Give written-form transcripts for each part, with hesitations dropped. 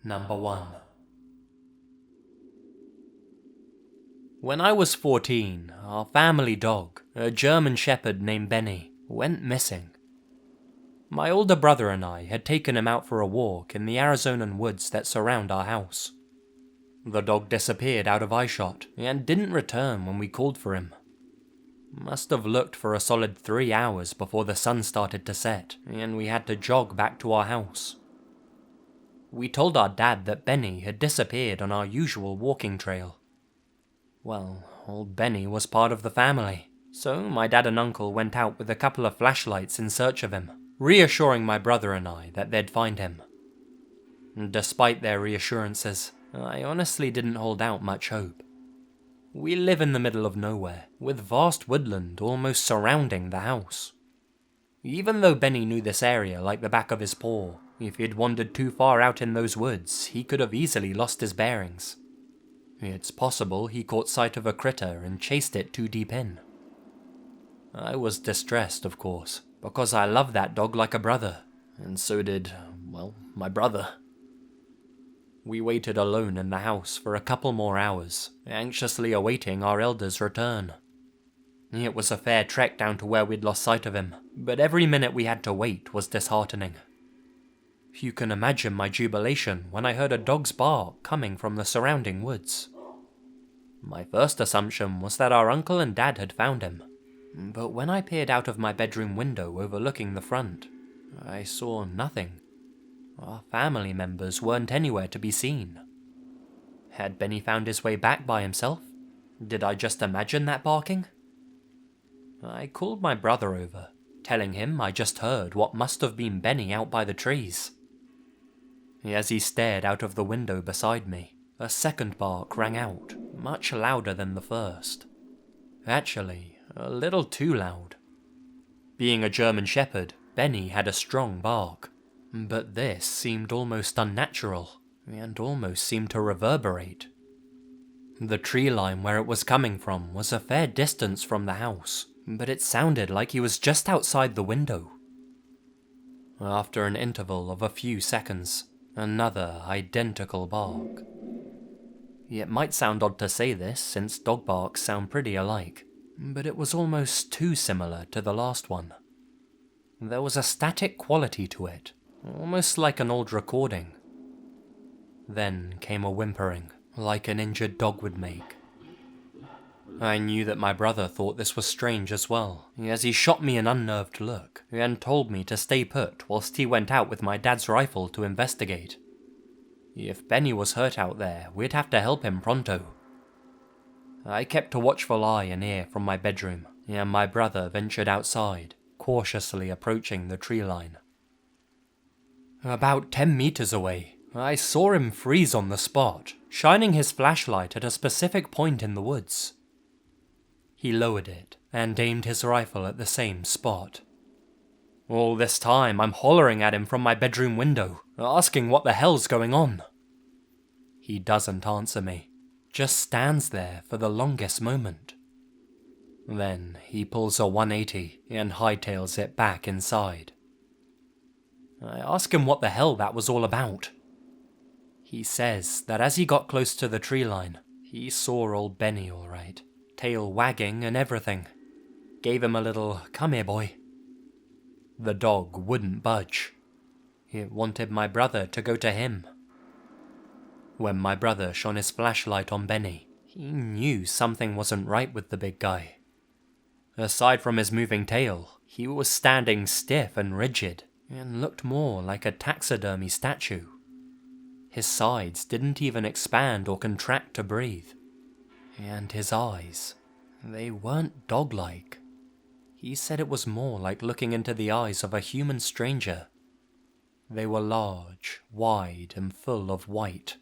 Number 1. When I was 14, our family dog, a German Shepherd named Benny, went missing. My older brother and I had taken him out for a walk in the Arizonan woods that surround our house. The dog disappeared out of eyeshot and didn't return when we called for him. Must have looked for a solid 3 hours before the sun started to set and we had to jog back to our house. We told our dad that Benny had disappeared on our usual walking trail. Well, old Benny was part of the family, so my dad and uncle went out with a couple of flashlights in search of him, reassuring my brother and I that they'd find him. Despite their reassurances, I honestly didn't hold out much hope. We live in the middle of nowhere, with vast woodland almost surrounding the house. Even though Benny knew this area like the back of his paw, if he'd wandered too far out in those woods, he could have easily lost his bearings. It's possible he caught sight of a critter and chased it too deep in. I was distressed, of course, because I loved that dog like a brother, and so did, well, my brother. We waited alone in the house for a couple more hours, anxiously awaiting our elder's return. It was a fair trek down to where we'd lost sight of him, but every minute we had to wait was disheartening. You can imagine my jubilation when I heard a dog's bark coming from the surrounding woods. My first assumption was that our uncle and dad had found him, but when I peered out of my bedroom window overlooking the front, I saw nothing. Our family members weren't anywhere to be seen. Had Benny found his way back by himself? Did I just imagine that barking? I called my brother over, telling him I just heard what must have been Benny out by the trees. As he stared out of the window beside me, a second bark rang out, much louder than the first. Actually, a little too loud. Being a German Shepherd, Benny had a strong bark, but this seemed almost unnatural, and almost seemed to reverberate. The tree line where it was coming from was a fair distance from the house, but it sounded like he was just outside the window. After an interval of a few seconds, another identical bark. It might sound odd to say this, since dog barks sound pretty alike, but it was almost too similar to the last one. There was a static quality to it, almost like an old recording. Then came a whimpering, like an injured dog would make. I knew that my brother thought this was strange as well, as he shot me an unnerved look, and told me to stay put whilst he went out with my dad's rifle to investigate. If Benny was hurt out there, we'd have to help him pronto. I kept a watchful eye and ear from my bedroom, and my brother ventured outside, cautiously approaching the tree line. About 10 meters away, I saw him freeze on the spot, shining his flashlight at a specific point in the woods. He lowered it and aimed his rifle at the same spot. All this time I'm hollering at him from my bedroom window, asking what the hell's going on. He doesn't answer me, just stands there for the longest moment. Then he pulls a 180 and hightails it back inside. I ask him what the hell that was all about. He says that as he got close to the tree line, he saw old Benny all right, tail wagging and everything. Gave him a little, "Come here, boy." The dog wouldn't budge. It wanted my brother to go to him. When my brother shone his flashlight on Benny, he knew something wasn't right with the big guy. Aside from his moving tail, he was standing stiff and rigid, and looked more like a taxidermy statue. His sides didn't even expand or contract to breathe. And his eyes, they weren't dog-like. He said it was more like looking into the eyes of a human stranger. They were large, wide, and full of white.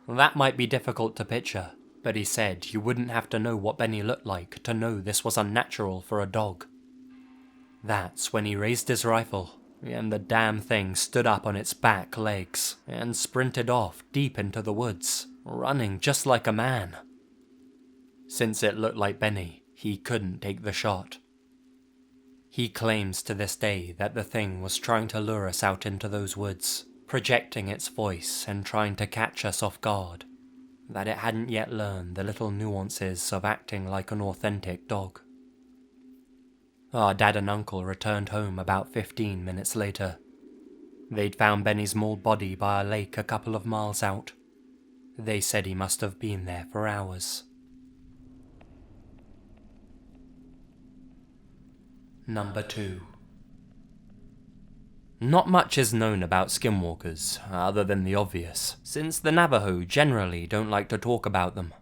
That might be difficult to picture, but he said you wouldn't have to know what Benny looked like to know this was unnatural for a dog. That's when he raised his rifle, and the damn thing stood up on its back legs and sprinted off deep into the woods, running just like a man. Since it looked like Benny, he couldn't take the shot. He claims to this day that the thing was trying to lure us out into those woods, projecting its voice and trying to catch us off guard, that it hadn't yet learned the little nuances of acting like an authentic dog. Our dad and uncle returned home about 15 minutes later. They'd found Benny's mauled body by a lake a couple of miles out. They said he must have been there for hours. Number 2. Not much is known about skinwalkers, other than the obvious, since the Navajo generally don't like to talk about them.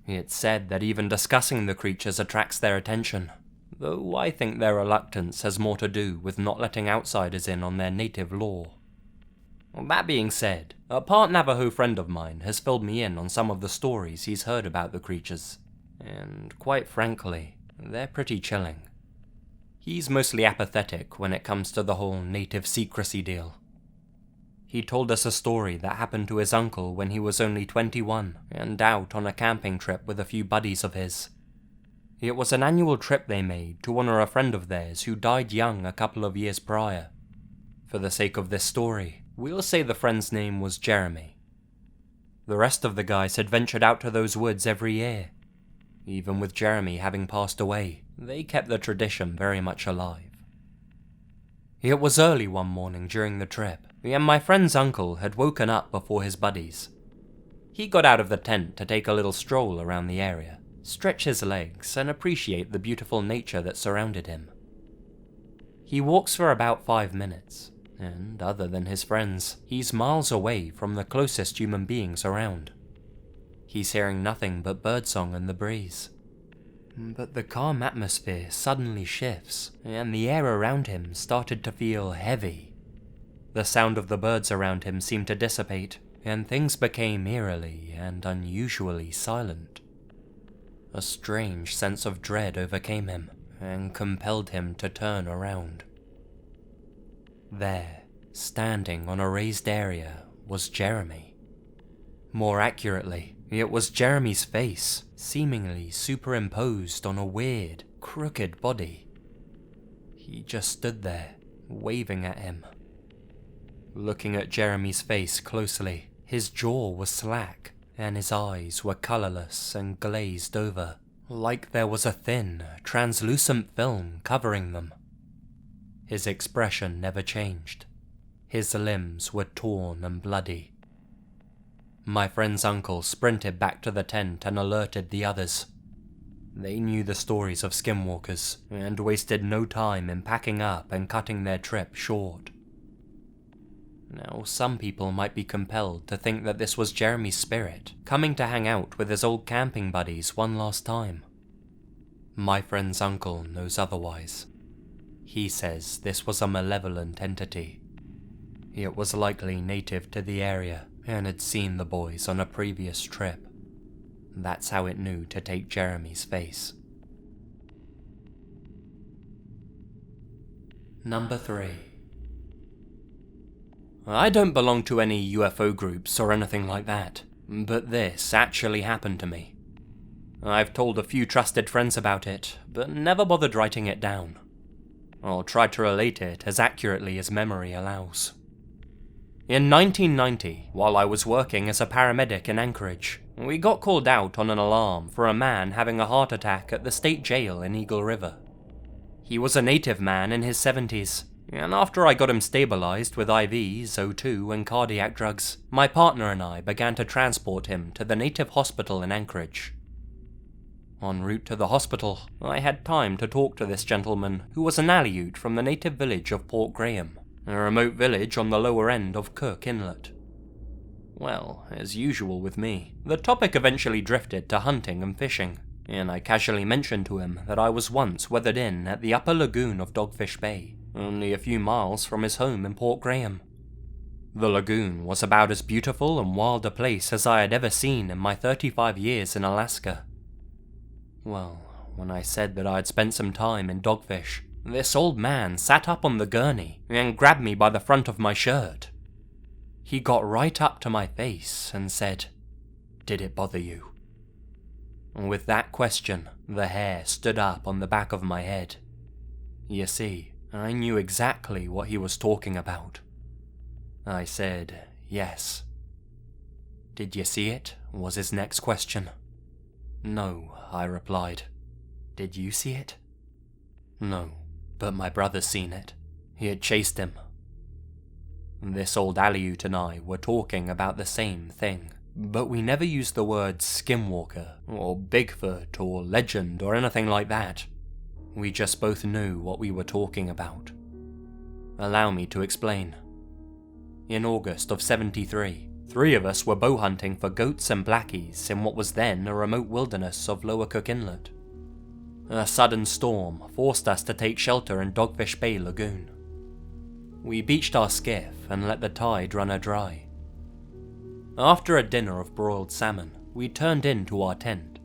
It's said that even discussing the creatures attracts their attention, though I think their reluctance has more to do with not letting outsiders in on their native lore. That being said, a part Navajo friend of mine has filled me in on some of the stories he's heard about the creatures, and quite frankly, they're pretty chilling. He's mostly apathetic when it comes to the whole native secrecy deal. He told us a story that happened to his uncle when he was only 21 and out on a camping trip with a few buddies of his. It was an annual trip they made to honor a friend of theirs who died young a couple of years prior. For the sake of this story, we'll say the friend's name was Jeremy. The rest of the guys had ventured out to those woods every year. Even with Jeremy having passed away, they kept the tradition very much alive. It was early one morning during the trip, and my friend's uncle had woken up before his buddies. He got out of the tent to take a little stroll around the area, stretch his legs, and appreciate the beautiful nature that surrounded him. He walks for about 5 minutes, and other than his friends, he's miles away from the closest human beings around. He's hearing nothing but birdsong and the breeze. But the calm atmosphere suddenly shifts, and the air around him started to feel heavy. The sound of the birds around him seemed to dissipate, and things became eerily and unusually silent. A strange sense of dread overcame him, and compelled him to turn around. There, standing on a raised area, was Jeremy. More accurately, it was Jeremy's face, seemingly superimposed on a weird, crooked body. He just stood there, waving at him. Looking at Jeremy's face closely, his jaw was slack, and his eyes were colorless and glazed over, like there was a thin, translucent film covering them. His expression never changed. His limbs were torn and bloody. My friend's uncle sprinted back to the tent and alerted the others. They knew the stories of skinwalkers, and wasted no time in packing up and cutting their trip short. Now, some people might be compelled to think that this was Jeremy's spirit, coming to hang out with his old camping buddies one last time. My friend's uncle knows otherwise. He says this was a malevolent entity. It was likely native to the area, and had seen the boys on a previous trip. That's how it knew to take Jeremy's face. Number 3. I don't belong to any UFO groups or anything like that, but this actually happened to me. I've told a few trusted friends about it, but never bothered writing it down. I'll try to relate it as accurately as memory allows. In 1990, while I was working as a paramedic in Anchorage, we got called out on an alarm for a man having a heart attack at the state jail in Eagle River. He was a native man in his 70s, and after I got him stabilized with IVs, O2, and cardiac drugs, my partner and I began to transport him to the native hospital in Anchorage. En route to the hospital, I had time to talk to this gentleman who was an Aleut from the native village of Port Graham, a remote village on the lower end of Cook Inlet. Well, as usual with me, the topic eventually drifted to hunting and fishing, and I casually mentioned to him that I was once weathered in at the upper lagoon of Dogfish Bay, only a few miles from his home in Port Graham. The lagoon was about as beautiful and wild a place as I had ever seen in my 35 years in Alaska. Well, when I said that I had spent some time in Dogfish, this old man sat up on the gurney and grabbed me by the front of my shirt. He got right up to my face and said, "Did it bother you?" With that question, the hair stood up on the back of my head. You see, I knew exactly what he was talking about. I said yes. Did you see it? Was his next question. No, I replied. Did you see it? No, but my brother's seen it. He had chased him. This old Aleut and I were talking about the same thing, but we never used the words Skinwalker, or Bigfoot, or legend, or anything like that. We just both knew what we were talking about. Allow me to explain. In August of '73, 3 of us were bow hunting for goats and blackies in what was then a remote wilderness of Lower Cook Inlet. A sudden storm forced us to take shelter in Dogfish Bay lagoon. We beached our skiff and let the tide run her dry. After a dinner of broiled salmon, we turned into our tent.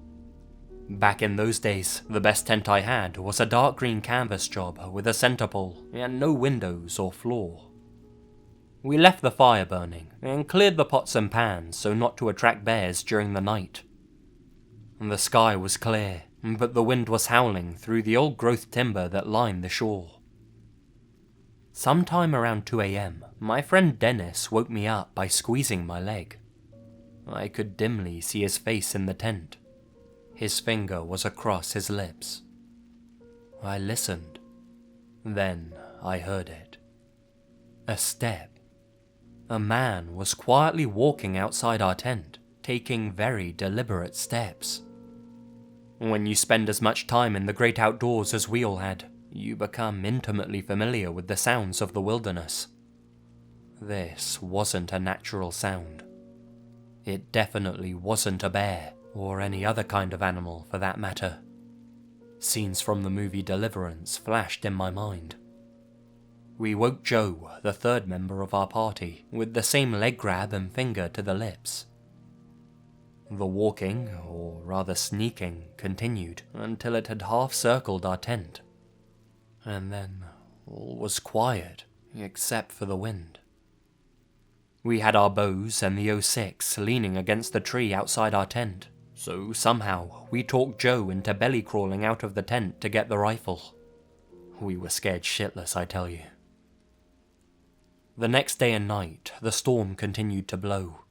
Back in those days, the best tent I had was a dark green canvas job with a centre pole and no windows or floor. We left the fire burning and cleared the pots and pans so not to attract bears during the night. The sky was clear, but the wind was howling through the old growth timber that lined the shore. Sometime around 2 a.m, my friend Dennis woke me up by squeezing my leg. I could dimly see his face in the tent. His finger was across his lips. I listened. Then I heard it. A step. A man was quietly walking outside our tent, taking very deliberate steps. When you spend as much time in the great outdoors as we all had, you become intimately familiar with the sounds of the wilderness. This wasn't a natural sound. It definitely wasn't a bear, or any other kind of animal for that matter. Scenes from the movie Deliverance flashed in my mind. We woke Joe, the 3rd member of our party, with the same leg grab and finger to the lips. The walking, or rather sneaking, continued until it had half-circled our tent. And then all was quiet, except for the wind. We had our bows and the 06 leaning against the tree outside our tent, so somehow we talked Joe into belly crawling out of the tent to get the rifle. We were scared shitless, I tell you. The next day and night, the storm continued to blow.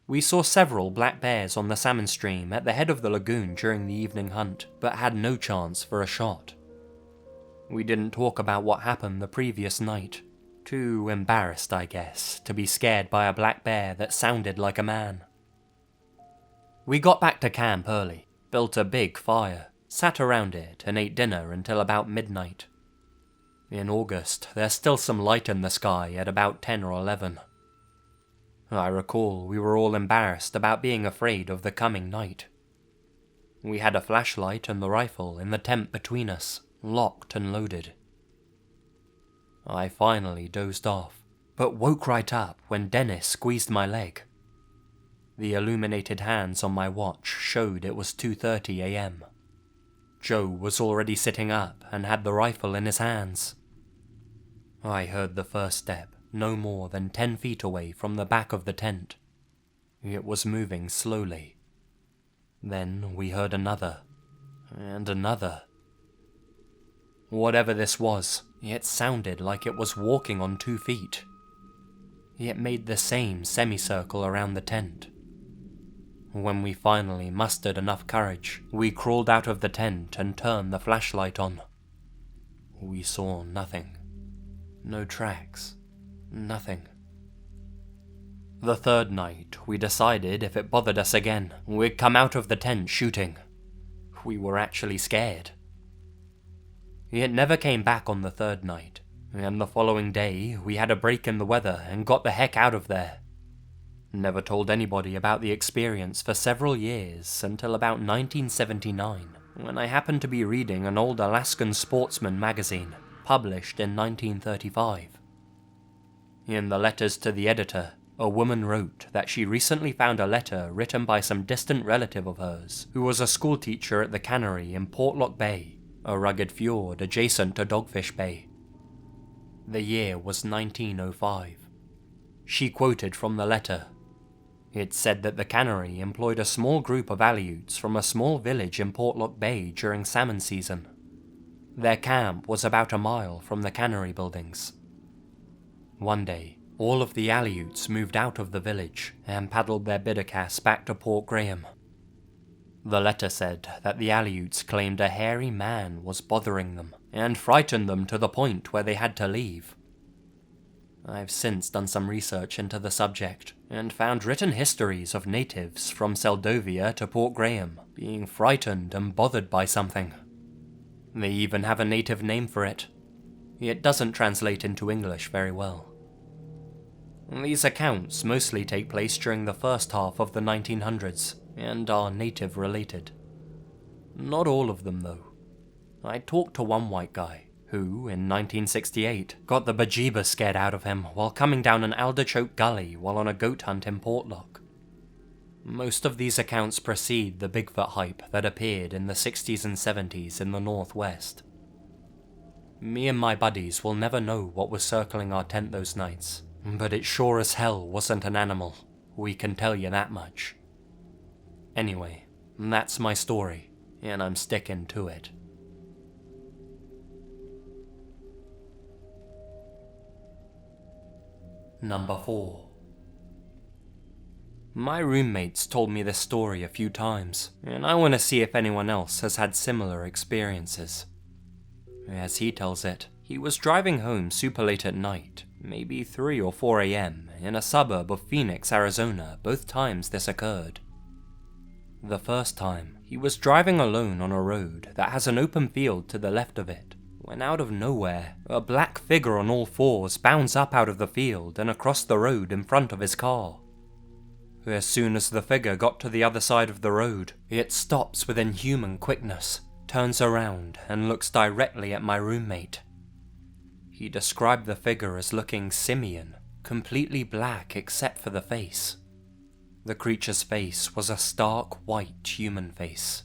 We saw several black bears on the salmon stream at the head of the lagoon during the evening hunt, but had no chance for a shot. We didn't talk about what happened the previous night. Too embarrassed, I guess, to be scared by a black bear that sounded like a man. We got back to camp early, built a big fire, sat around it and ate dinner until about midnight. In August, there's still some light in the sky at about 10 or 11. I recall we were all embarrassed about being afraid of the coming night. We had a flashlight and the rifle in the tent between us, locked and loaded. I finally dozed off, but woke right up when Dennis squeezed my leg. The illuminated hands on my watch showed it was 2:30 a.m. Joe was already sitting up and had the rifle in his hands. I heard the first step, no more than 10 feet away from the back of the tent. It was moving slowly. Then we heard another, and another. Whatever this was, it sounded like it was walking on 2 feet. It made the same semicircle around the tent. When we finally mustered enough courage, we crawled out of the tent and turned the flashlight on. We saw nothing. No tracks. Nothing. The 3rd night, we decided if it bothered us again, we'd come out of the tent shooting. We were actually scared. It never came back on the 3rd night, and the following day we had a break in the weather and got the heck out of there. Never told anybody about the experience for several years until about 1979, when I happened to be reading an old Alaskan Sportsman magazine, published in 1935. In the letters to the editor, a woman wrote that she recently found a letter written by some distant relative of hers, who was a schoolteacher at the cannery in Portlock Bay, a rugged fjord adjacent to Dogfish Bay. The year was 1905. She quoted from the letter. It said that the cannery employed a small group of Aleuts from a small village in Portlock Bay during salmon season. Their camp was about a mile from the cannery buildings. One day, All of the Aleuts moved out of the village and paddled their biddercasts back to Port Graham. The letter said that the Aleuts claimed a hairy man was bothering them and frightened them to the point where they had to leave. I've since done some research into the subject and found written histories of natives from Seldovia to Port Graham being frightened and bothered by something. They even have a native name for it. It doesn't translate into English very well. These accounts mostly take place during the first half of the 1900s and are native related. Not all of them though. I talked to one white guy who, in 1968, got the bejeebers scared out of him while coming down an alderchoke gully while on a goat hunt in Portlock. Most of these accounts precede the Bigfoot hype that appeared in the 60s and 70s in the Northwest. Me and my buddies will never know what was circling our tent those nights, but it sure as hell wasn't an animal, we can tell you that much. Anyway, that's my story, and I'm sticking to it. Number 4. My roommates told me this story a few times, and I want to see if anyone else has had similar experiences. As he tells it, he was driving home super late at night, maybe 3 or 4 AM, in a suburb of Phoenix, Arizona, both times this occurred. The first time, he was driving alone on a road that has an open field to the left of it, when out of nowhere, a black figure on all fours bounds up out of the field and across the road in front of his car. As soon as the figure got to the other side of the road, it stops with inhuman quickness, turns around and looks directly at my roommate. He described the figure as looking simian, completely black except for the face. The creature's face was a stark white human face.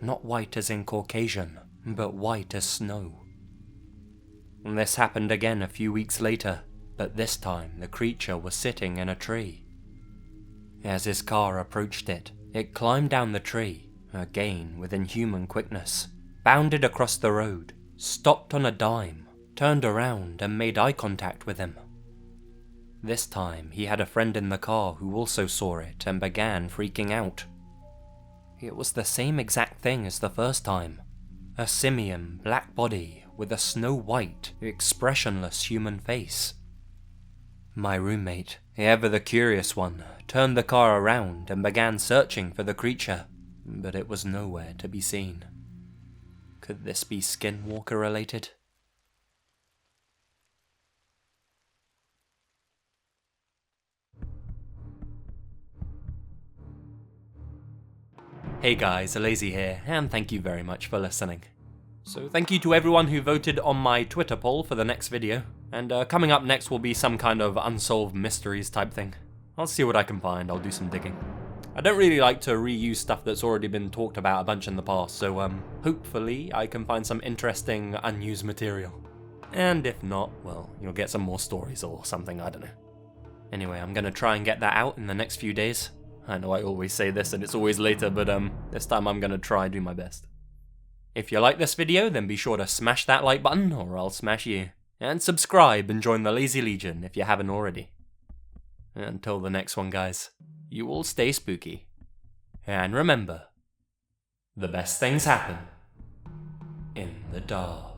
Not white as in Caucasian, but white as snow. This happened again a few weeks later, but this time the creature was sitting in a tree. As his car approached it, it climbed down the tree, again with inhuman quickness, bounded across the road, stopped on a dime, turned around and made eye contact with him. This time he had a friend in the car who also saw it and began freaking out. It was the same exact thing as the first time. A simian black body with a snow-white, expressionless human face. My roommate, ever the curious one, turned the car around and began searching for the creature, but it was nowhere to be seen. Could this be Skinwalker related? Hey guys, Lazy here, and thank you very much for listening. So thank you to everyone who voted on my Twitter poll for the next video, and coming up next will be some kind of unsolved mysteries type thing. I'll see what I can find, I'll do some digging. I don't really like to reuse stuff that's already been talked about a bunch in the past, so hopefully I can find some interesting unused material. And if not, well, you'll get some more stories or something, I don't know. Anyway, I'm gonna try and get that out in the next few days. I know I always say this and it's always later, but this time I'm gonna try and do my best. If you like this video, then be sure to smash that like button, or I'll smash you. And subscribe and join the Lazy Legion if you haven't already. Until the next one, guys, you all stay spooky. And remember, the best things happen in the dark.